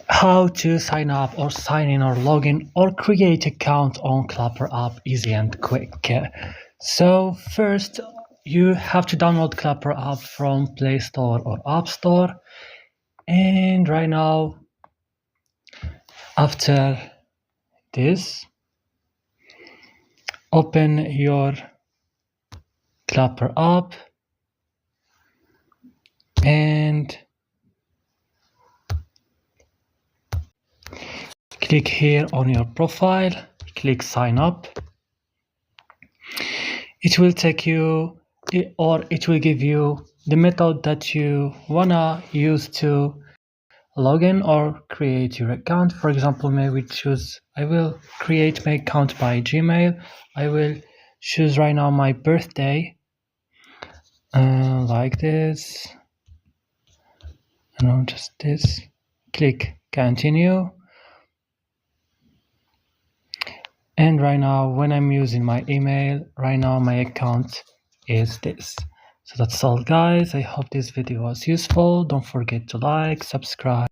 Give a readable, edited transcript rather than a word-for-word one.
How to sign up or sign in or log in or create account on Clapper app easy and quick. So first you have to download Clapper app from Play Store or App Store, and right now after this open your Clapper app and click here on your profile, click sign up. It will take you, or it will give you the method that you wanna use to log in or create your account. For example, maybe I will create my account by Gmail. I will choose right now my birthday, like this, just this. Click continue. And right now, when I'm using my email, right now my account is this. So that's all, guys. I hope this video was useful. Don't forget to like, subscribe.